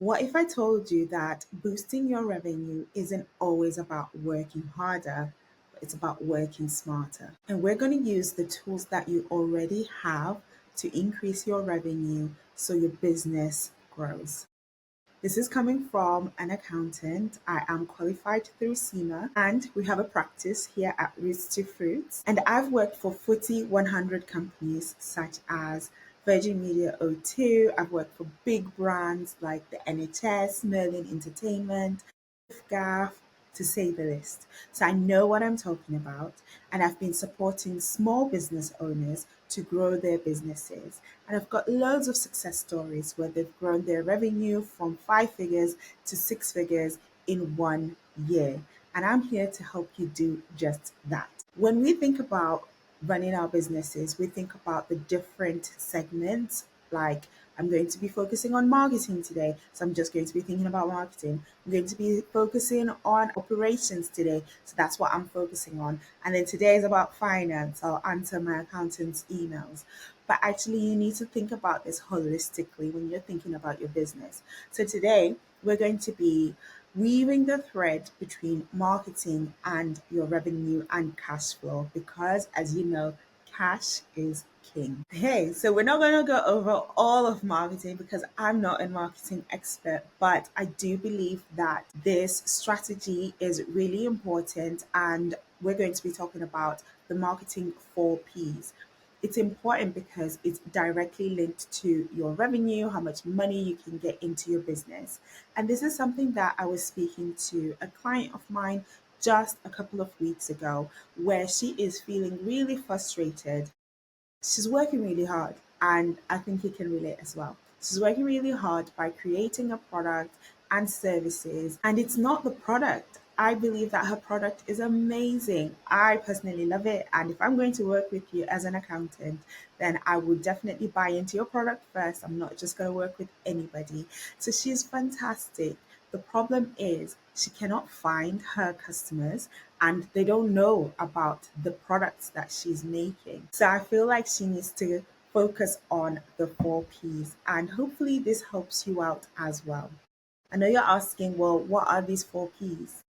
What if I told you that boosting your revenue isn't always about working harder, but it's about working smarter? And we're going to use the tools that you already have to increase your revenue so your business grows. This is coming from an accountant. I am qualified through SEMA, and we have a practice here at Roots to Fruits. And I've worked for FTSE 100 companies such as Virgin Media O2. I've worked for big brands like the NHS, Merlin Entertainment, Gaff, to say the least. So I know what I'm talking about, and I've been supporting small business owners to grow their businesses. And I've got loads of success stories where they've grown their revenue from 5 figures to 6 figures in 1 year. And I'm here to help you do just that. When we think about running our businesses, we think about the different segments. Like, I'm going to be focusing on marketing today, so I'm just going to be thinking about marketing. I'm going to be focusing on operations today, so that's what I'm focusing on. And then today is about finance. I'll answer my accountant's emails. But actually, you need to think about this holistically when you're thinking about your business. So today, we're going to be weaving the thread between marketing and your revenue and cash flow because, as you know, cash is king. Hey, so we're not going to go over all of marketing because I'm not a marketing expert, but I do believe that this strategy is really important, and we're going to be talking about the marketing 4 Ps. It's important because it's directly linked to your revenue, how much money you can get into your business. And this is something that I was speaking to a client of mine just a couple of weeks ago, where she is feeling really frustrated. She's working really hard, and I think you can relate as well. She's working really hard by creating a product and services, and it's not the product. I believe that her product is amazing. I personally love it, and if I'm going to work with you as an accountant, then I would definitely buy into your product first. I'm not just going to work with anybody. So she's fantastic. The problem is she cannot find her customers and they don't know about the products that she's making. So I feel like she needs to focus on the 4 Ps, and hopefully this helps you out as well. I know you're asking, well, what are these 4 Ps?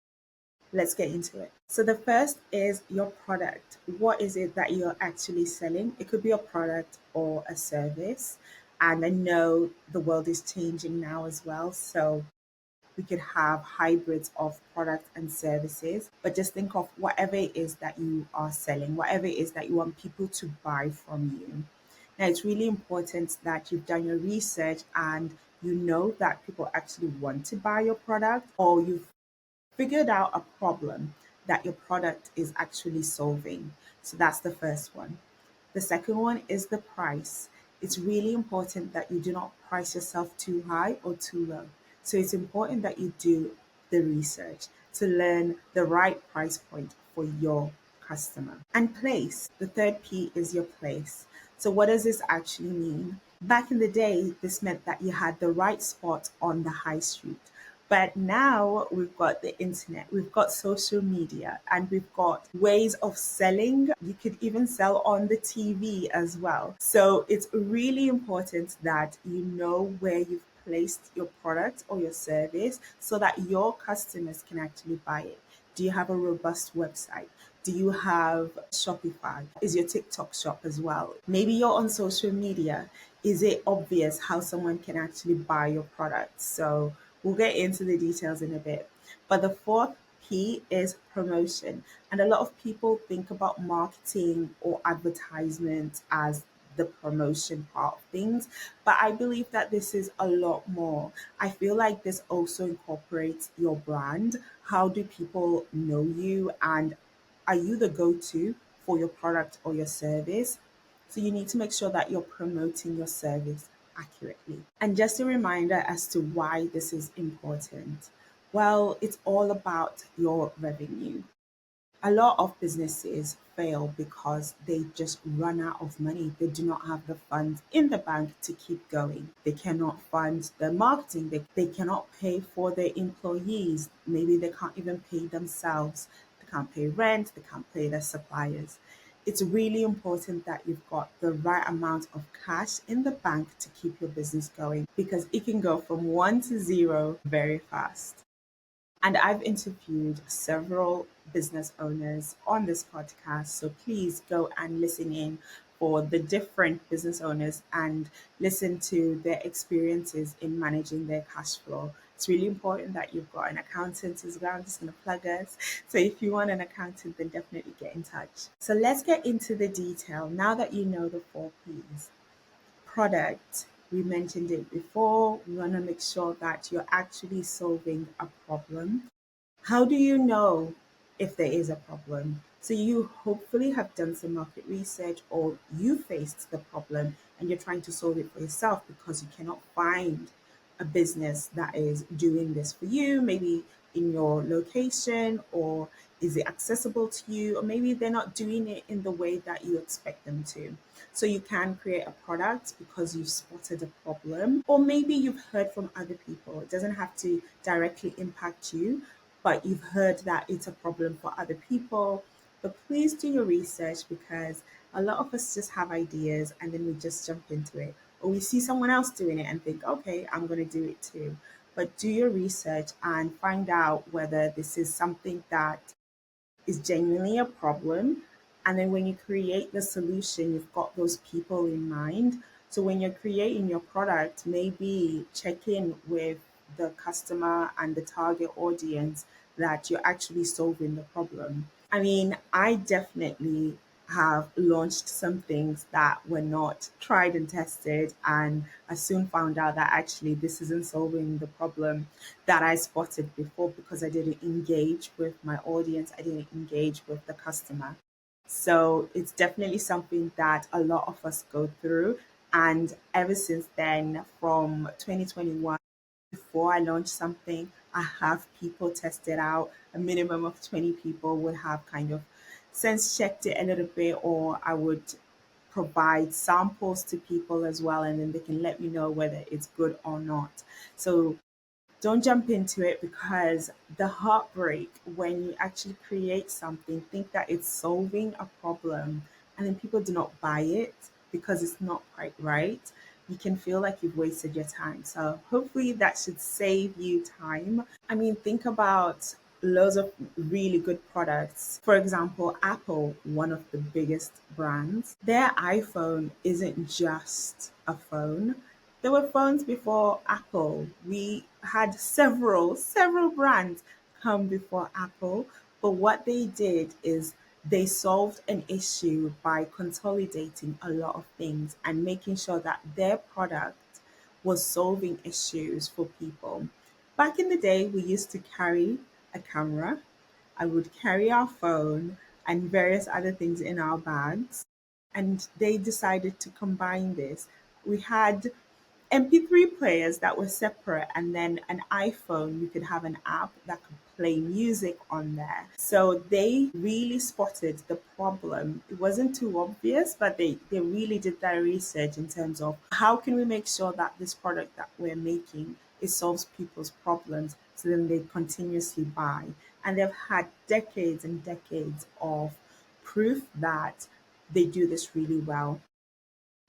Let's get into it. So the first is your product. What is it that you're actually selling? It could be a product or a service. And I know the world is changing now as well. So we could have hybrids of products and services, but just think of whatever it is that you are selling, whatever it is that you want people to buy from you. Now, it's really important that you've done your research and you know that people actually want to buy your product, or you've figured out a problem that your product is actually solving. So that's the first one. The second one is the price. It's really important that you do not price yourself too high or too low. So it's important that you do the research to learn the right price point for your customer. And place. The third P is your place. So what does this actually mean? Back in the day, this meant that you had the right spot on the high street. But now we've got the internet, we've got social media, and we've got ways of selling. You could even sell on the TV as well. So it's really important that you know where you've placed your product or your service so that your customers can actually buy it. Do you have a robust website? Do you have Shopify? Is your TikTok shop as well? Maybe you're on social media. Is it obvious how someone can actually buy your product? So we'll get into the details in a bit. But the fourth P is promotion. And a lot of people think about marketing or advertisement as the promotion part of things. But I believe that this is a lot more. I feel like this also incorporates your brand. How do people know you? And are you the go to for your product or your service? So you need to make sure that you're promoting your service accurately. And just a reminder as to why this is important. Well, it's all about your revenue. A lot of businesses fail because they just run out of money. They do not have the funds in the bank to keep going. They cannot fund the marketing. They cannot pay for their employees. Maybe they can't even pay themselves. They can't pay rent. They can't pay their suppliers. It's really important that you've got the right amount of cash in the bank to keep your business going because it can go from one to zero very fast. And I've interviewed several business owners on this podcast. So please go and listen in for the different business owners and listen to their experiences in managing their cash flow. It's really important that you've got an accountant as well. I'm just going to plug us. So if you want an accountant, then definitely get in touch. So let's get into the detail now that you know the four P's. Product, we mentioned it before. We want to make sure that you're actually solving a problem. How do you know if there is a problem? So you hopefully have done some market research or you faced the problem and you're trying to solve it for yourself because you cannot find a business that is doing this for you, maybe in your location, or is it accessible to you, or maybe they're not doing it in the way that you expect them to. So you can create a product because you've spotted a problem, or maybe you've heard from other people. It doesn't have to directly impact you, but you've heard that it's a problem for other people. But please do your research because a lot of us just have ideas and then we just jump into it. Or we see someone else doing it and think, okay, I'm going to do it too. But do your research and find out whether this is something that is genuinely a problem. And then when you create the solution, you've got those people in mind. So when you're creating your product, maybe check in with the customer and the target audience that you're actually solving the problem. I mean, I definitely have launched some things that were not tried and tested, and I soon found out that actually this isn't solving the problem that I spotted before because I didn't engage with my audience, I didn't engage with the customer. So it's definitely something that a lot of us go through. And ever since then, from 2021, before I launch something, I have people test it out. A minimum of 20 people would have kind of sense checked it a little bit, or I would provide samples to people as well, and then they can let me know whether it's good or not. So don't jump into it because the heartbreak when you actually create something, think that it's solving a problem, and then people do not buy it because it's not quite right. You can feel like you've wasted your time. So, hopefully, that should save you time. I mean, think about loads of really good products. For example, Apple, one of the biggest brands, their iPhone isn't just a phone. There were phones before Apple. We had several brands come before Apple. But what they did is they solved an issue by consolidating a lot of things and making sure that their product was solving issues for people. Back in the day, we used to carry a camera. I would carry our phone and various other things in our bags. And they decided to combine this. We had MP3 players that were separate, and then an iPhone, you could have an app that could play music on there. So they really spotted the problem. It wasn't too obvious, but they really did their research in terms of how can we make sure that this product that we're making it solves people's problems so then they continuously buy. And they've had decades and decades of proof that they do this really well.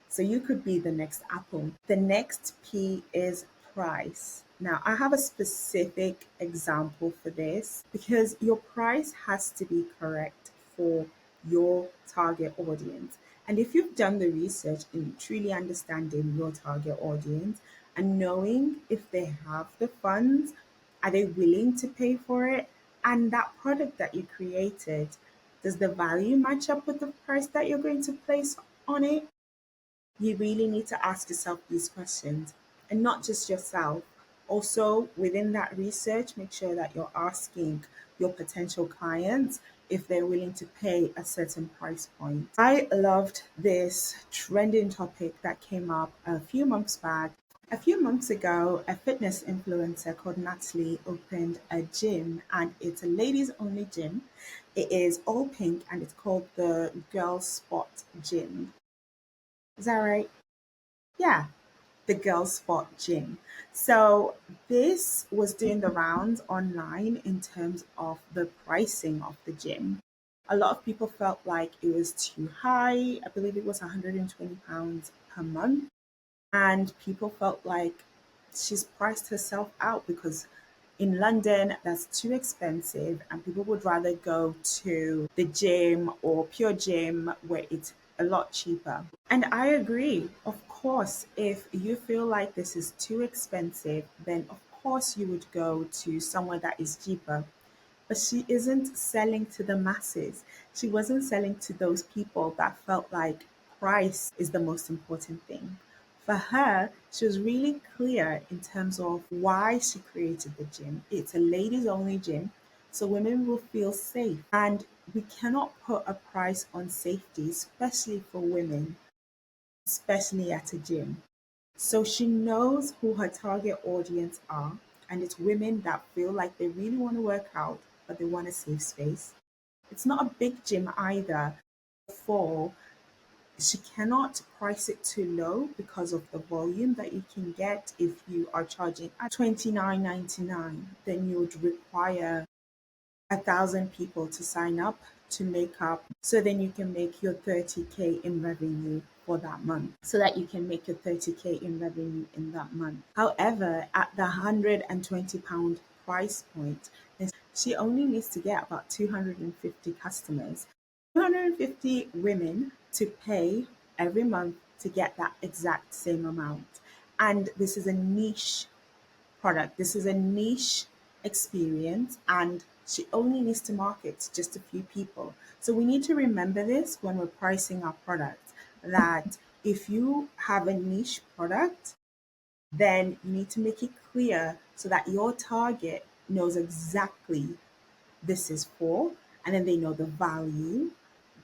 So you could be the next Apple. The next P is price. Now, I have a specific example for this because your price has to be correct for your target audience. And if you've done the research in truly understanding your target audience and knowing if they have the funds, are they willing to pay for it? And that product that you created, does the value match up with the price that you're going to place on it? You really need to ask yourself these questions and not just yourself. Also, within that research, make sure that you're asking your potential clients if they're willing to pay a certain price point. I loved this trending topic that came up a few months back. A few months ago, a fitness influencer called Natalie opened a gym, and it's a ladies only gym. It is all pink and it's called the Girl Spot Gym. Is that right? Yeah, the Girl Spot Gym. So this was doing the rounds online in terms of the pricing of the gym. A lot of people felt like it was too high. I believe it was £120 per month. And people felt like she's priced herself out because in London that's too expensive and people would rather go to the gym or pure gym where it's a lot cheaper. And I agree. Of course, if you feel like this is too expensive, then of course you would go to somewhere that is cheaper. But she isn't selling to the masses. She wasn't selling to those people that felt like price is the most important thing. For her, she was really clear in terms of why she created the gym. It's a ladies only gym, so women will feel safe. And we cannot put a price on safety, especially for women, especially at a gym. So she knows who her target audience are, and it's women that feel like they really want to work out, but they want a safe space. It's not a big gym either. For she cannot price it too low because of the volume that you can get. If you are charging at $29.99, then you would require 1,000 people to sign up to make up, so then you can make your 30K in revenue for that month, so that you can make your 30K in revenue in that month. However, at the £120 price point, then she only needs to get about 250 customers, 250 women to pay every month to get that exact same amount. And this is a niche product. This is a niche experience, and she only needs to market to just a few people. So we need to remember this when we're pricing our product, that if you have a niche product, then you need to make it clear so that your target knows exactly this is for, and then they know the value.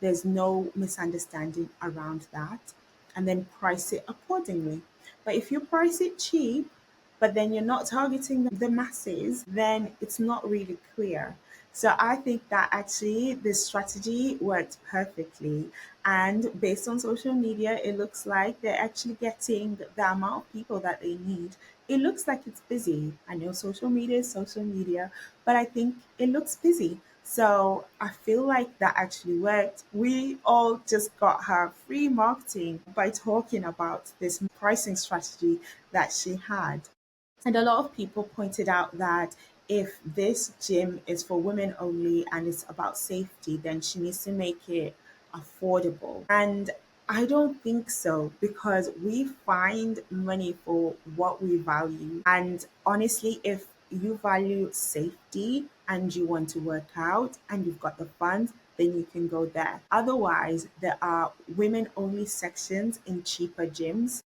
There's no misunderstanding around that, and then price it accordingly. But if you price it cheap, but then you're not targeting the masses, then it's not really clear. So I think that actually this strategy worked perfectly. And based on social media, it looks like they're actually getting the amount of people that they need. It looks like it's busy. I know social media is social media, but I think it looks busy. So I feel like that actually worked. We all just got her free marketing by talking about this pricing strategy that she had. And a lot of people pointed out that if this gym is for women only and it's about safety, then she needs to make it affordable. And I don't think so, because we find money for what we value. And honestly, if you value safety and you want to work out and you've got the funds, then you can go there. Otherwise, there are women only sections in cheaper gyms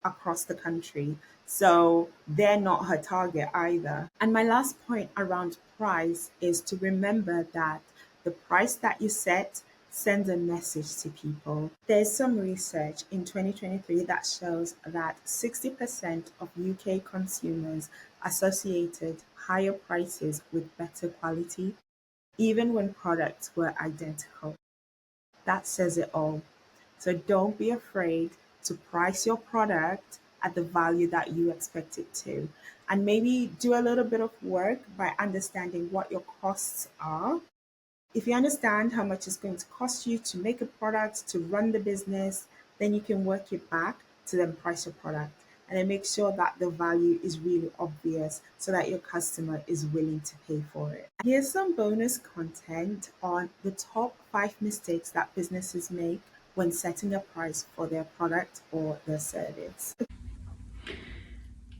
across the country. So they're not her target either. And my last point around price is to remember that the price that you set sends a message to people. There's some research in 2023 that shows that 60% of UK consumers associated higher prices with better quality, even when products were identical. That says it all. So don't be afraid to price your product at the value that you expect it to. And maybe do a little bit of work by understanding what your costs are. If you understand how much it's going to cost you to make a product, to run the business, then you can work it back to then price your product. And then make sure that the value is really obvious so that your customer is willing to pay for it. Here's some bonus content on the top 5 mistakes that businesses make when setting a price for their product or their service.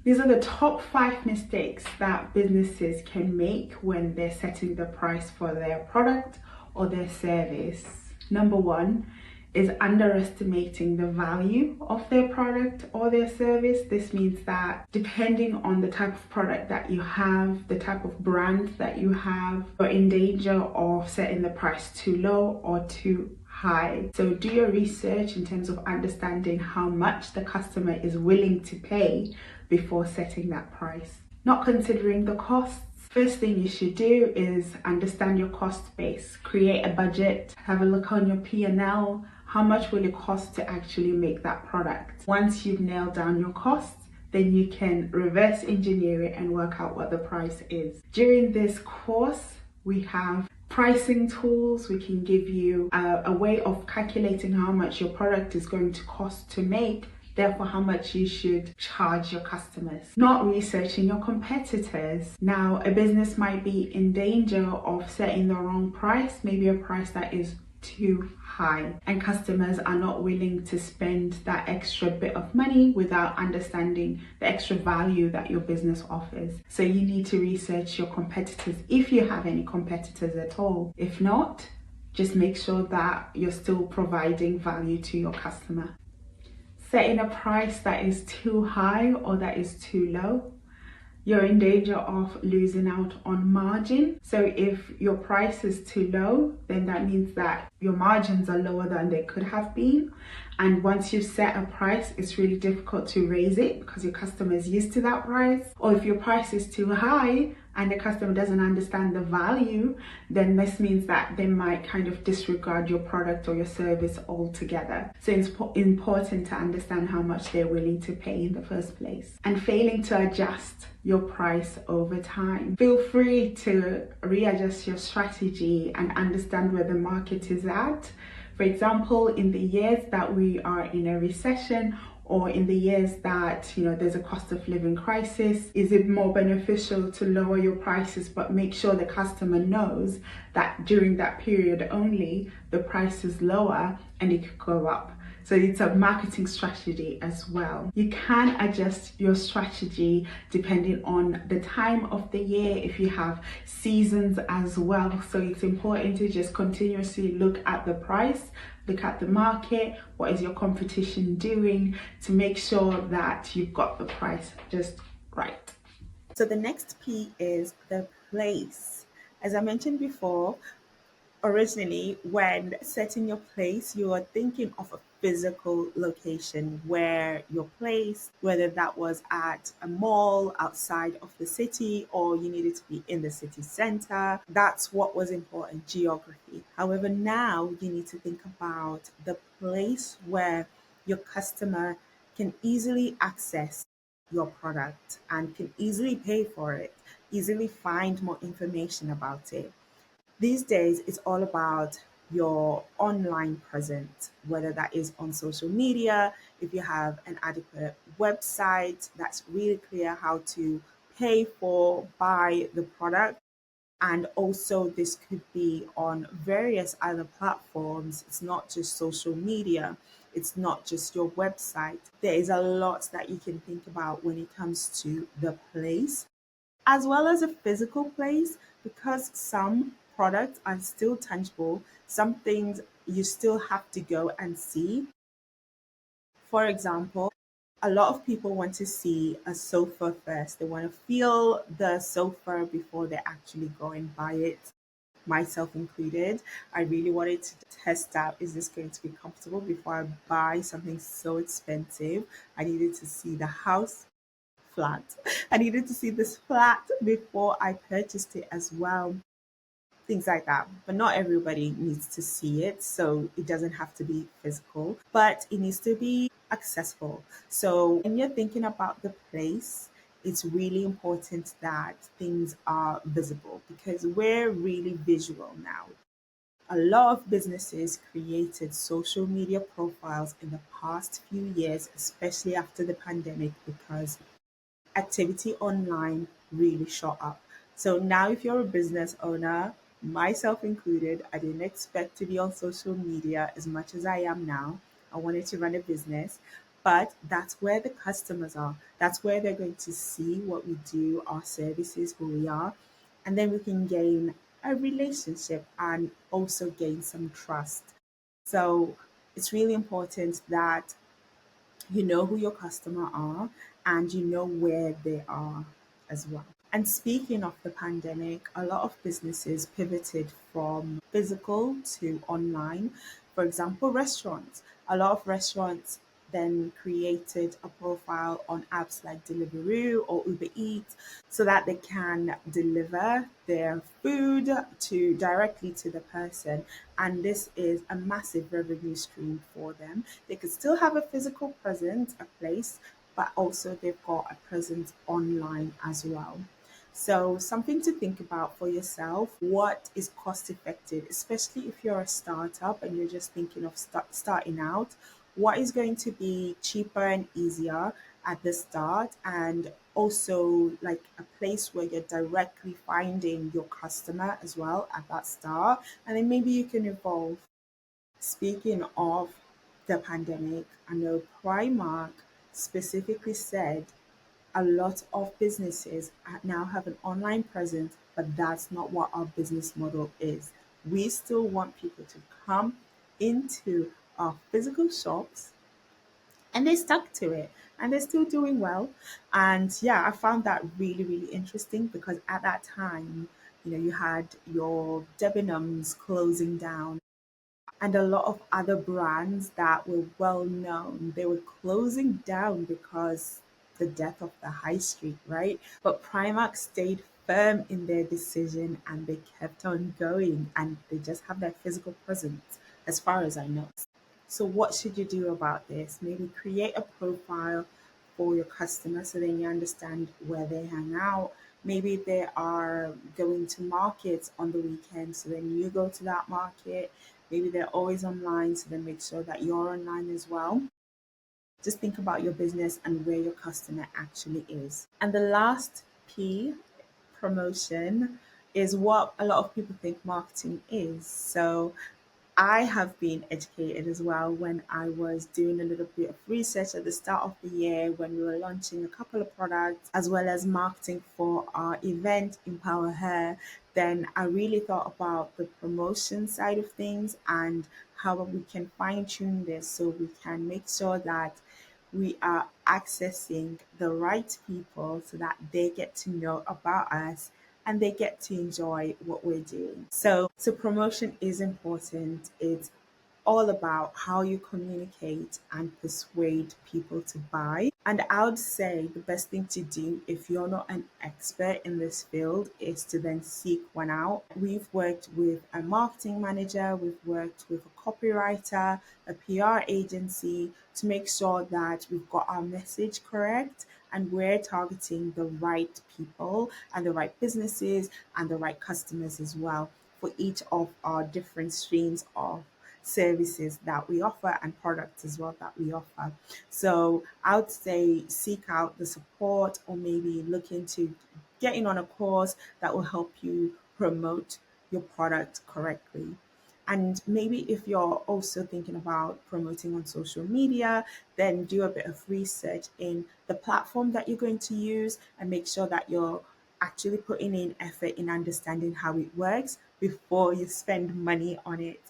These are the top 5 mistakes that businesses can make when they're setting the price for their product or their service. Number one is underestimating the value of their product or their service. This means that depending on the type of product that you have, the type of brand that you have, you're in danger of setting the price too low or too high. So do your research in terms of understanding how much the customer is willing to pay before setting that price. Not considering the costs. First thing you should do is understand your cost base. Create a budget, have a look on your P&L. How much will it cost to actually make that product? Once you've nailed down your costs, then you can reverse engineer it and work out what the price is. During this course, we have pricing tools. We can give you a way of calculating how much your product is going to cost to make, therefore how much you should charge your customers. Not researching your competitors. Now, a business might be in danger of setting the wrong price, maybe a price that is too high, and customers are not willing to spend that extra bit of money without understanding the extra value that your business offers. So you need to research your competitors if you have any competitors at all. If not, just make sure that you're still providing value to your customer. Setting a price that is too high or that is too low, you're in danger of losing out on margin. So if your price is too low, then that means that your margins are lower than they could have been. And once you've set a price, it's really difficult to raise it because your customer is used to that price. Or if your price is too high and the customer doesn't understand the value, then this means that they might kind of disregard your product or your service altogether. So it's important to understand how much they're willing to pay in the first place. And failing to adjust your price over time. Feel free to readjust your strategy and understand where the market is at. For example, in the years that we are in a recession, or in the years that there's a cost of living crisis, is it more beneficial to lower your prices but make sure the customer knows that during that period only the price is lower and it could go up? So it's a marketing strategy as well. You can adjust your strategy depending on the time of the year, if you have seasons as well. So it's important to just continuously look at the price, look at the market, what is your competition doing, to make sure that you've got the price just right. So the next P is the place. As I mentioned before, originally, when setting your place, you are thinking of a physical location where your place, whether that was at a mall outside of the city or you needed to be in the city center, that's what was important, geography. However, now you need to think about the place where your customer can easily access your product and can easily pay for it, easily find more information about it. These days, it's all about your online presence, whether that is on social media, if you have an adequate website that's really clear how to pay for, buy the product. And also, this could be on various other platforms. It's not just social media, it's not just your website. There is a lot that you can think about when it comes to the place as well as a physical place, because some products are still tangible, some things you still have to go and see. For example, a lot of people want to see a sofa first. They want to feel the sofa before they actually go and buy it, myself included. I really wanted to test out, is this going to be comfortable before I buy something so expensive? I needed to see the house flat. I needed to see this flat before I purchased it as well. Things like that. But not everybody needs to see it. So it doesn't have to be physical, but it needs to be accessible. So when you're thinking about the place, it's really important that things are visible because we're really visual now. A lot of businesses created social media profiles in the past few years, especially after the pandemic, because activity online really shot up. So now, if you're a business owner, myself included, I didn't expect to be on social media as much as I am now. I wanted to run a business, but that's where the customers are. That's where they're going to see what we do, our services, who we are, and then we can gain a relationship and also gain some trust. So it's really important that you know who your customer are and you know where they are as well. And speaking of the pandemic, a lot of businesses pivoted from physical to online. For example, restaurants. A lot of restaurants then created a profile on apps like Deliveroo or Uber Eats so that they can deliver their food to directly to the person. And this is a massive revenue stream for them. They could still have a physical presence, a place, but also they've got a presence online as well. So, something to think about for yourself: what is cost effective, especially if you're a startup and you're just thinking of starting out? What is going to be cheaper and easier at the start, and also like a place where you're directly finding your customer as well at that start, and then maybe you can evolve. Speaking of the pandemic, I know Primark specifically said a lot of businesses now have an online presence, but that's not what our business model is. We still want people to come into our physical shops, and they stuck to it, and they're still doing well. And yeah, I found that really, really interesting because at that time, you had your Debenhams closing down and a lot of other brands that were well known, they were closing down because the death of the high street, right? But Primark stayed firm in their decision and they kept on going, and they just have their physical presence as far as I know. So what should you do about this? Maybe create a profile for your customers so then you understand where they hang out. Maybe they are going to markets on the weekend, so then you go to that market. Maybe they're always online, so then make sure that you're online as well. Just think about your business and where your customer actually is. And the last P, promotion, is what a lot of people think marketing is. So I have been educated as well when I was doing a little bit of research at the start of the year when we were launching a couple of products as well as marketing for our event, Empower Her. Then I really thought about the promotion side of things and how we can fine tune this so we can make sure that we are accessing the right people so that they get to know about us and they get to enjoy what we're doing. So promotion is important. It's all about how you communicate and persuade people to buy. And I would say the best thing to do if you're not an expert in this field is to then seek one out. We've worked with a marketing manager, we've worked with a copywriter, a PR agency to make sure that we've got our message correct and we're targeting the right people and the right businesses and the right customers as well for each of our different streams of services that we offer and products as well that we offer. So I would say seek out the support or maybe look into getting on a course that will help you promote your product correctly. And maybe if you're also thinking about promoting on social media, then do a bit of research in the platform that you're going to use and make sure that you're actually putting in effort in understanding how it works before you spend money on it.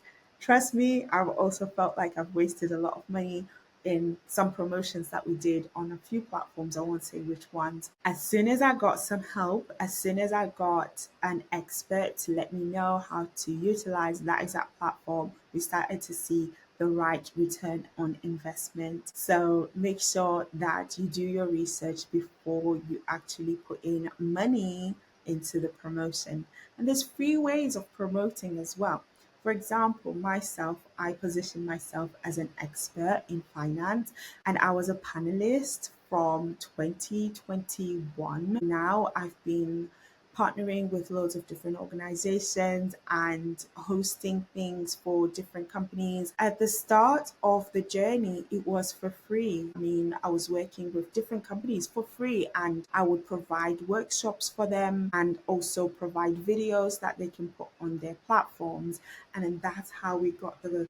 Trust me, I've also felt like I've wasted a lot of money in some promotions that we did on a few platforms. I won't say which ones. As soon as I got some help, as soon as I got an expert to let me know how to utilize that exact platform, we started to see the right return on investment. So make sure that you do your research before you actually put in money into the promotion. And there's free ways of promoting as well. For example, myself, I position myself as an expert in finance and I was a panelist from 2021. Now I've been partnering with loads of different organizations and hosting things for different companies. At the start of the journey, it was for free. I mean, I was working with different companies for free and I would provide workshops for them and also provide videos that they can put on their platforms. And then that's how we got the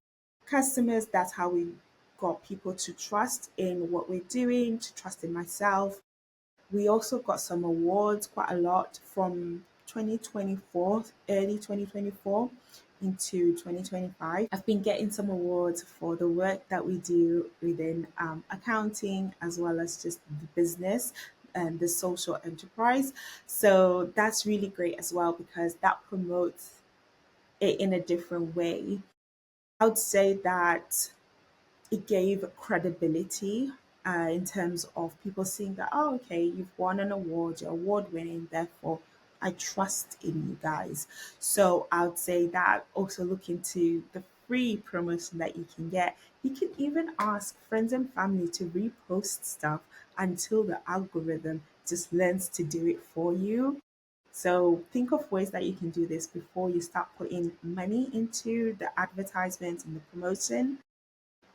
customers. That's how we got people to trust in what we're doing, to trust in myself. We also got some awards, quite a lot from 2024, early 2024 into 2025. I've been getting some awards for the work that we do within accounting as well as just the business and the social enterprise. So that's really great as well because that promotes it in a different way. I would say that it gave credibility in terms of people seeing that, oh, okay, you've won an award, you're award winning, therefore I trust in you guys. So I would say that also look into the free promotion that you can get. You can even ask friends and family to repost stuff until the algorithm just learns to do it for you. So think of ways that you can do this before you start putting money into the advertisements and the promotion.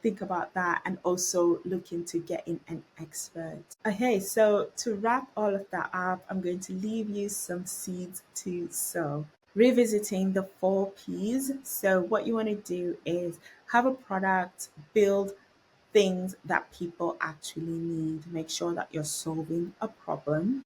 Think about that and also look into getting an expert. Okay, so to wrap all of that up, I'm going to leave you some seeds to sow. Revisiting the 4 Ps. So, what you want to do is have a product, build things that people actually need, make sure that you're solving a problem.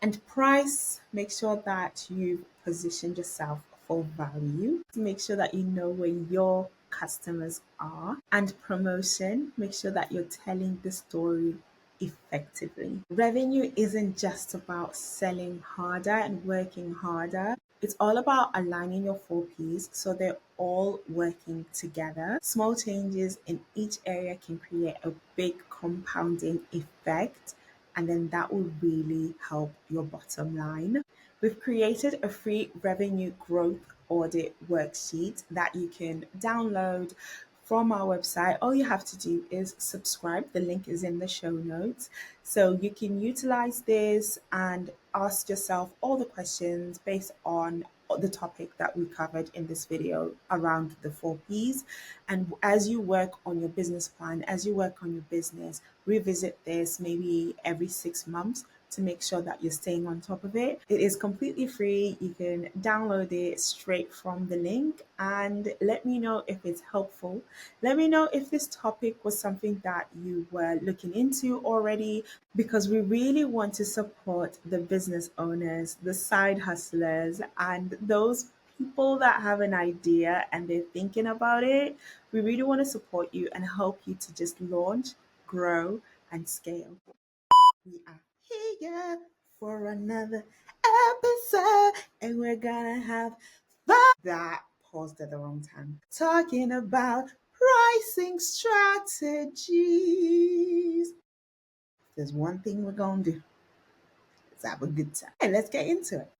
And price, make sure that you've positioned yourself for value. Make sure that you know where your customers are. And promotion, make sure that you're telling the story effectively. Revenue isn't just about selling harder and working harder. It's all about aligning your 4 Ps so they're all working together. Small changes in each area can create a big compounding effect, and then that will really help your bottom line. We've created a free revenue growth audit worksheet that you can download from our website. All you have to do is subscribe. The link is in the show notes. So you can utilize this and ask yourself all the questions based on the topic that we covered in this video around the 4 Ps. And as you work on your business plan, as you work on your business, revisit this maybe every 6 months to make sure that you're staying on top of it. It is completely free. You can download it straight from the link and let me know if it's helpful. Let me know if this topic was something that you were looking into already, because we really want to support the business owners, the side hustlers, and those people that have an idea and they're thinking about it. We really want to support you and help you to just launch, grow, and scale. We are here for another episode, and we're gonna have fun. That paused at the wrong time. Talking about pricing strategies. There's one thing we're gonna do. Let's have a good time. Hey, let's get into it.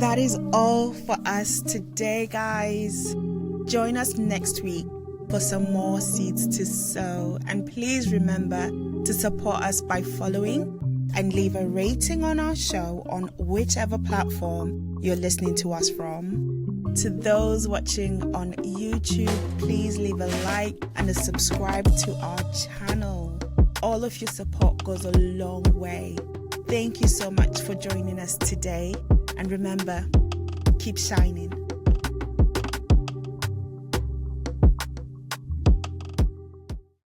That is all for us today, guys. Join us next week for some more seeds to sow. And please remember to support us by following and leave a rating on our show on whichever platform you're listening to us from. To those watching on YouTube, please leave a like and a subscribe to our channel. All of your support goes a long way. Thank you so much for joining us today. And remember, keep shining.